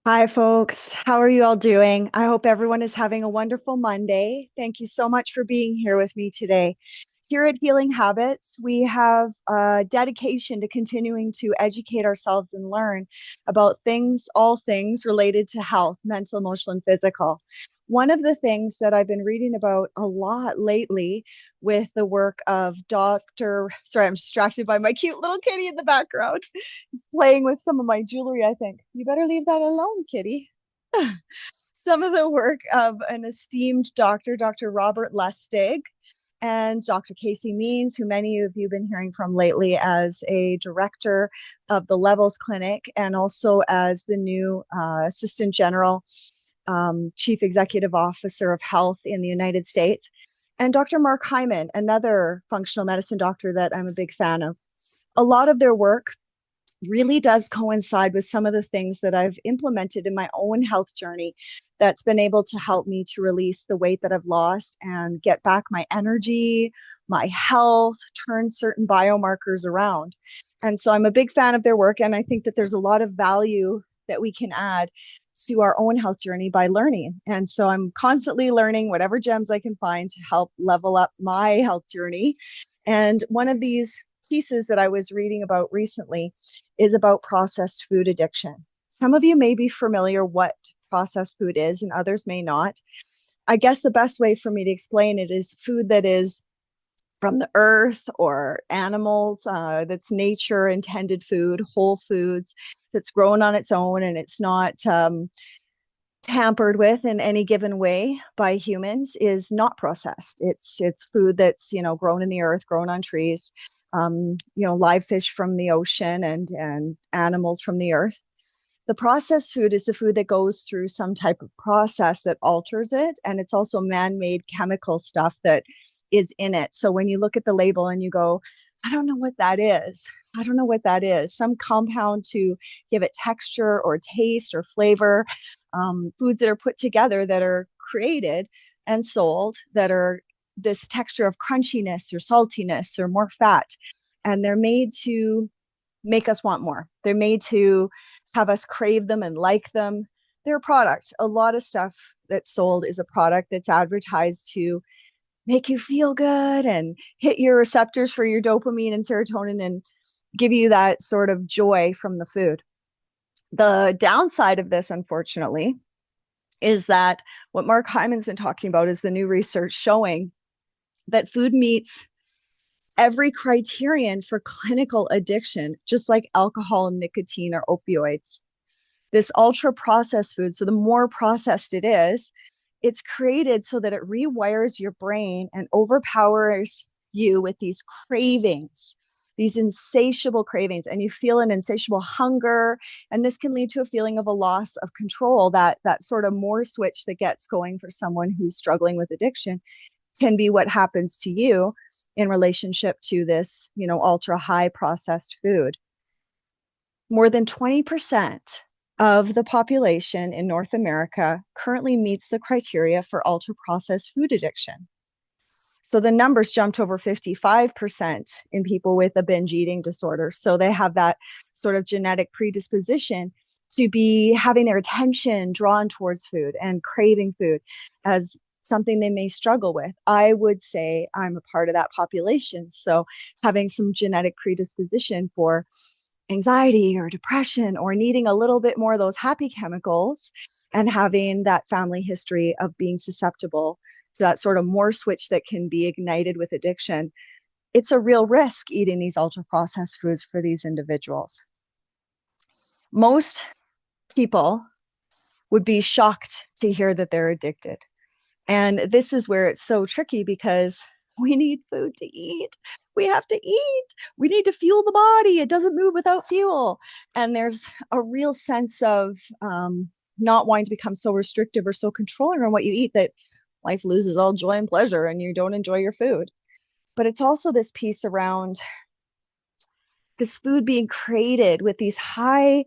Hi, folks. How are you all doing? I hope everyone is having a wonderful Monday. Thank you so much for being here with me today. Here at Healing Habits, we have a dedication to continuing to educate ourselves and learn about things, all things related to health, mental, emotional, and physical. One of the things that I've been reading about a lot lately with the work of sorry, I'm distracted by my cute little kitty in the background. He's playing with some of my jewelry, I think. You better leave that alone, kitty. Some of the work of an esteemed doctor, Dr. Robert Lustig, and Dr. Casey Means, who many of you have been hearing from lately as a director of the Levels Clinic and also as the new Assistant General Chief Executive Officer of Health in the United States. And Dr. Mark Hyman, another functional medicine doctor that I'm a big fan of. A lot of their work really does coincide with some of the things that I've implemented in my own health journey that's been able to help me to release the weight that I've lost and get back my energy, my health, turn certain biomarkers around. And so I'm a big fan of their work. And I think that there's a lot of value that we can add to our own health journey by learning. And so I'm constantly learning whatever gems I can find to help level up my health journey. And one of these pieces that I was reading about recently is about processed food addiction. Some of you may be familiar what processed food is, and others may not. I guess the best way for me to explain it is food that is from the earth or animals, that's nature intended food, whole foods, that's grown on its own and it's not tampered with in any given way by humans, is not processed. It's food that's grown in the earth, grown on trees, live fish from the ocean and animals from the earth. The processed food is the food that goes through some type of process that alters it, and it's also man-made chemical stuff that is in it. So when you look at the label and you go, I don't know what that is. I don't know what that is. Some compound to give it texture or taste or flavor. Foods that are put together that are created and sold that are this texture of crunchiness or saltiness or more fat. And they're made to make us want more. They're made to have us crave them and like them. They're a product. A lot of stuff that's sold is a product that's advertised to make you feel good and hit your receptors for your dopamine and serotonin and give you that sort of joy from the food. The downside of this, unfortunately, is that what Mark Hyman's been talking about is the new research showing that food meets every criterion for clinical addiction, just like alcohol, nicotine, or opioids. This ultra processed food, so the more processed it is, it's created so that it rewires your brain and overpowers you with these cravings, these insatiable cravings, and you feel an insatiable hunger. And this can lead to a feeling of a loss of control. That sort of more switch that gets going for someone who's struggling with addiction can be what happens to you in relationship to this, ultra high processed food. More than 20% of the population in North America currently meets the criteria for ultra processed food addiction. So the numbers jumped over 55% in people with a binge eating disorder. So they have that sort of genetic predisposition to be having their attention drawn towards food and craving food as something they may struggle with. I would say I'm a part of that population. So having some genetic predisposition for anxiety or depression or needing a little bit more of those happy chemicals and having that family history of being susceptible to that sort of more switch that can be ignited with addiction, it's a real risk eating these ultra processed foods for these individuals. Most people would be shocked to hear that they're addicted. And this is where it's so tricky because we need food to eat. We have to eat. We need to fuel the body. It doesn't move without fuel. And there's a real sense of not wanting to become so restrictive or so controlling on what you eat that life loses all joy and pleasure and you don't enjoy your food. But it's also this piece around this food being created with these high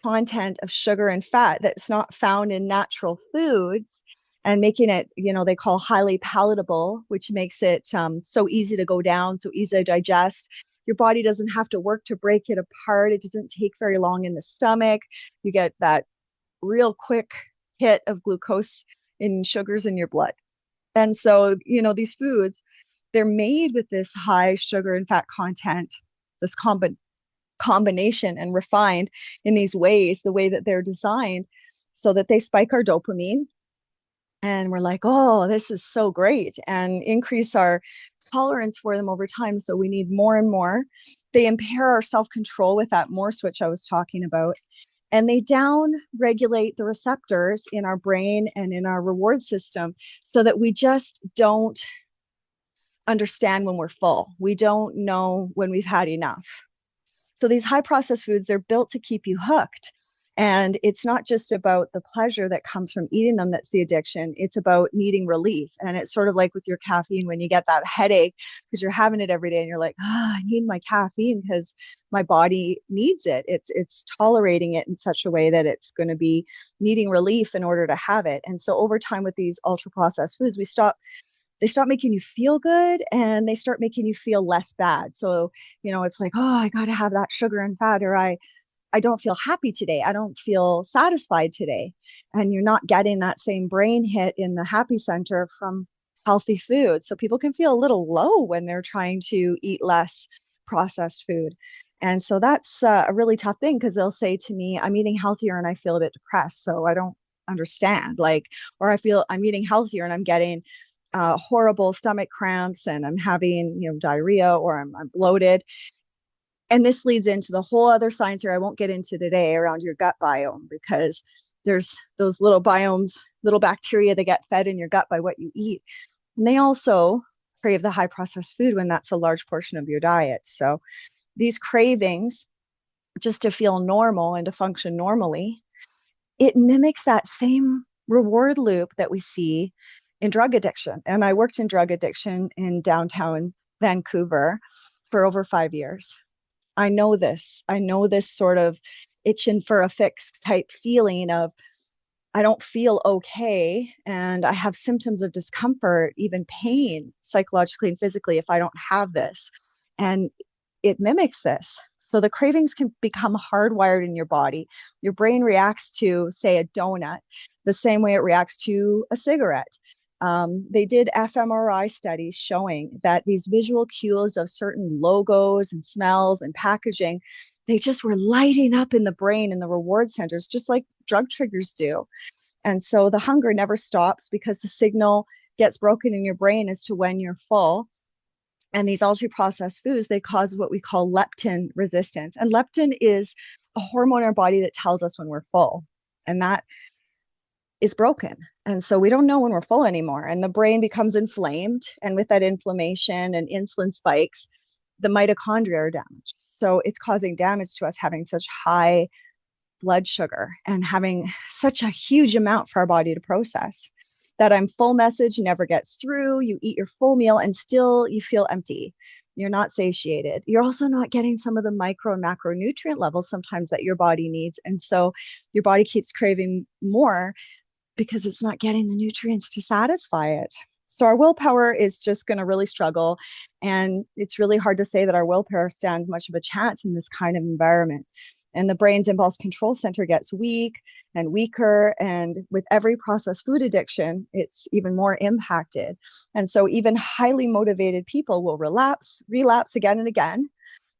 content of sugar and fat that's not found in natural foods and making it, they call highly palatable, which makes it so easy to go down, so easy to digest. Your body doesn't have to work to break it apart. It doesn't take very long in the stomach. You get that real quick hit of glucose in sugars in your blood. And so, these foods, they're made with this high sugar and fat content, this combination, and refined in these ways, the way that they're designed, so that they spike our dopamine. And we're like, oh, this is so great, and increase our tolerance for them over time. So we need more and more. They impair our self control with that more switch I was talking about. And they down regulate the receptors in our brain and in our reward system, so that we just don't understand when we're full. We don't know when we've had enough. So these high processed foods, they're built to keep you hooked. And it's not just about the pleasure that comes from eating them that's the addiction. It's about needing relief. And it's sort of like with your caffeine, when you get that headache because you're having it every day and you're like, I need my caffeine because my body needs it. It's tolerating it in such a way that it's going to be needing relief in order to have it. And so over time with these ultra processed foods, they stop making you feel good, and they start making you feel less bad. So, it's like, oh, I got to have that sugar and fat, or I don't feel happy today. I don't feel satisfied today. And you're not getting that same brain hit in the happy center from healthy food. So people can feel a little low when they're trying to eat less processed food. And so that's a really tough thing, because they'll say to me, I'm eating healthier and I feel a bit depressed. So I don't understand. Or I feel I'm eating healthier and I'm getting horrible stomach cramps, and I'm having, diarrhea, or I'm bloated. And this leads into the whole other science here I won't get into today around your gut biome, because there's those little biomes, little bacteria that get fed in your gut by what you eat. And they also crave the high processed food when that's a large portion of your diet. So these cravings, just to feel normal and to function normally, it mimics that same reward loop that we see in drug addiction. And I worked in drug addiction in downtown Vancouver for over 5 years. I know this sort of itching for a fix type feeling of, I don't feel okay, and I have symptoms of discomfort, even pain, psychologically and physically, if I don't have this. And it mimics this. So the cravings can become hardwired in your body. Your brain reacts to, say, a donut the same way it reacts to a cigarette. They did fMRI studies showing that these visual cues of certain logos and smells and packaging, they just were lighting up in the brain in the reward centers, just like drug triggers do. And so the hunger never stops, because the signal gets broken in your brain as to when you're full. And these ultra processed foods, they cause what we call leptin resistance. And leptin is a hormone in our body that tells us when we're full. And that is broken. And so we don't know when we're full anymore. And the brain becomes inflamed. And with that inflammation and insulin spikes, the mitochondria are damaged. So it's causing damage to us, having such high blood sugar and having such a huge amount for our body to process. That I'm full message never gets through. You eat your full meal and still you feel empty. You're not satiated. You're also not getting some of the micro and macronutrient levels sometimes that your body needs. And so your body keeps craving more, because it's not getting the nutrients to satisfy it. So our willpower is just going to really struggle. And it's really hard to say that our willpower stands much of a chance in this kind of environment. And the brain's impulse control center gets weak and weaker. And with every processed food addiction, it's even more impacted. And so even highly motivated people will relapse again and again.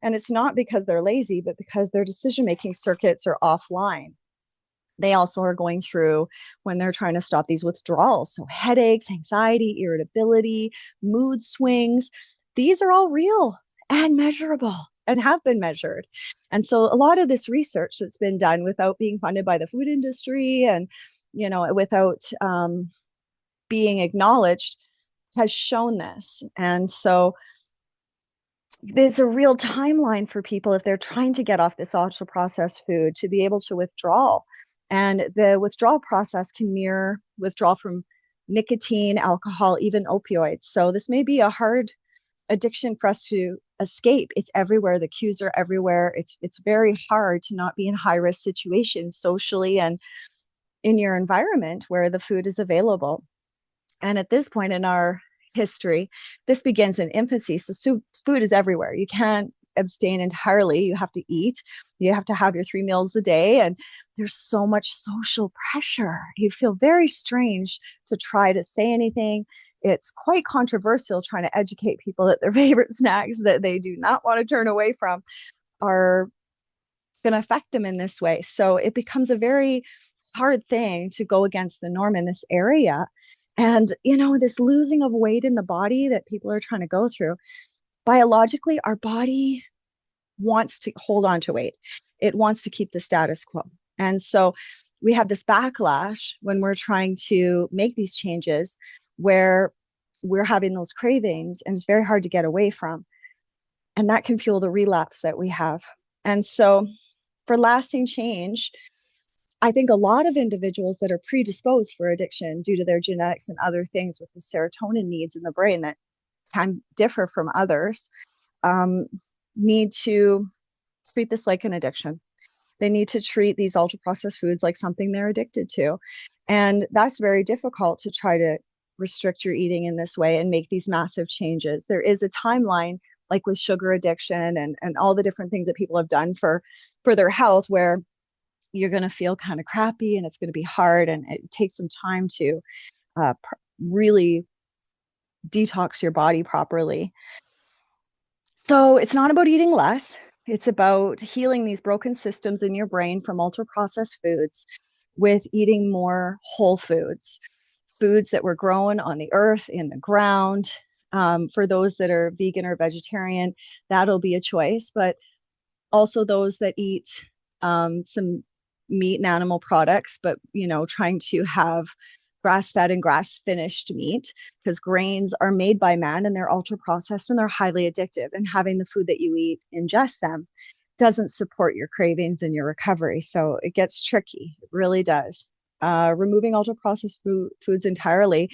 And it's not because they're lazy, but because their decision-making circuits are offline. They also are going through, when they're trying to stop, these withdrawals. So headaches, anxiety, irritability, mood swings, these are all real and measurable and have been measured. And so a lot of this research that's been done without being funded by the food industry and, without being acknowledged, has shown this. And so there's a real timeline for people, if they're trying to get off this ultra processed food, to be able to withdraw. And the withdrawal process can mirror withdrawal from nicotine, alcohol, even opioids. So this may be a hard addiction for us to escape. It's everywhere. The cues are everywhere. It's very hard to not be in high risk situations socially and in your environment where the food is available. And at this point in our history, this begins in infancy. So food is everywhere. You can't abstain entirely. You have to eat. You have to have your 3 meals a day. And there's so much social pressure. You feel very strange to try to say anything. It's quite controversial trying to educate people that their favorite snacks that they do not want to turn away from are going to affect them in this way. So it becomes a very hard thing to go against the norm in this area. And, this losing of weight in the body that people are trying to go through, biologically, our body wants to hold on to weight. It wants to keep the status quo. And so we have this backlash when we're trying to make these changes where we're having those cravings and it's very hard to get away from. And that can fuel the relapse that we have. And so for lasting change, I think a lot of individuals that are predisposed for addiction due to their genetics and other things with the serotonin needs in the brain that can differ from others need to treat this like an addiction. They need to treat these ultra processed foods like something they're addicted to. And that's very difficult to try to restrict your eating in this way and make these massive changes. There is a timeline, like with sugar addiction and all the different things that people have done for their health, where you're going to feel kind of crappy and it's going to be hard. And it takes some time to really detox your body properly. So it's not about eating less. It's about healing these broken systems in your brain from ultra processed foods with eating more whole foods, foods that were grown on the earth, in the ground. For those that are vegan or vegetarian, that'll be a choice. But also those that eat some meat and animal products, but trying to have grass-fed and grass-finished meat, because grains are made by man and they're ultra-processed and they're highly addictive. And having the food that you eat ingest them doesn't support your cravings and your recovery. So it gets tricky. It really does. Removing ultra-processed foods entirely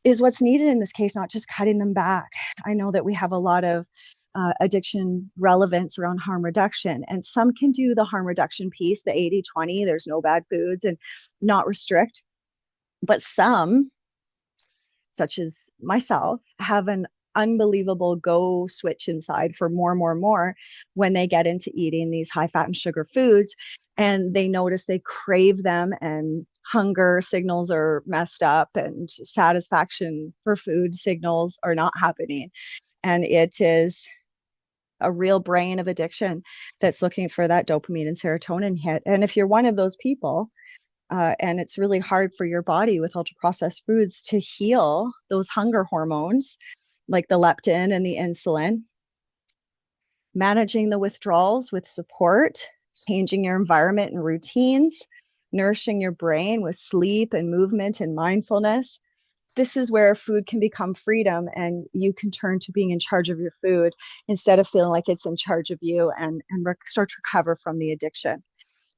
is what's needed in this case, not just cutting them back. I know that we have a lot of addiction relevance around harm reduction, and some can do the harm reduction piece, the 80-20, there's no bad foods, and not restrict. But some, such as myself, have an unbelievable go switch inside for more when they get into eating these high fat and sugar foods, and they notice they crave them and hunger signals are messed up and satisfaction for food signals are not happening. And it is a real brain of addiction that's looking for that dopamine and serotonin hit. And if you're one of those people, and it's really hard for your body with ultra processed foods to heal those hunger hormones like the leptin and the insulin, managing the withdrawals with support, changing your environment and routines, nourishing your brain with sleep and movement and mindfulness. This is where food can become freedom, and you can turn to being in charge of your food instead of feeling like it's in charge of you, and start to recover from the addiction.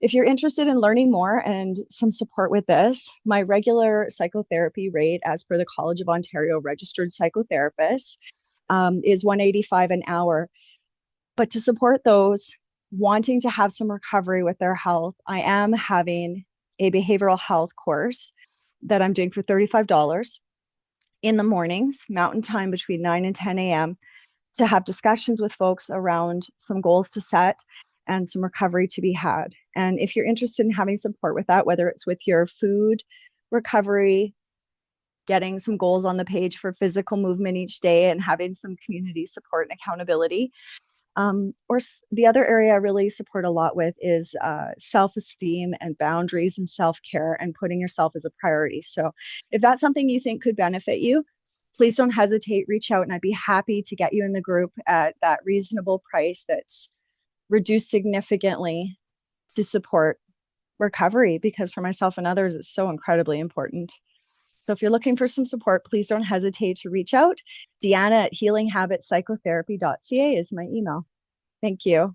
If you're interested in learning more and some support with this, my regular psychotherapy rate, as per the College of Ontario registered psychotherapists, is $185 an hour. But to support those wanting to have some recovery with their health, I am having a behavioral health course that I'm doing for $35 in the mornings, Mountain Time, between 9 and 10 a.m., to have discussions with folks around some goals to set and some recovery to be had. And if you're interested in having support with that, whether it's with your food recovery, getting some goals on the page for physical movement each day, and having some community support and accountability, or the other area I really support a lot with is self-esteem and boundaries and self-care and putting yourself as a priority. So if that's something you think could benefit you, please don't hesitate, reach out, and I'd be happy to get you in the group at that reasonable price that's reduced significantly to support recovery, because for myself and others, it's so incredibly important. So if you're looking for some support, please don't hesitate to reach out. Deanna at healinghabitspsychotherapy.ca is my email. Thank you.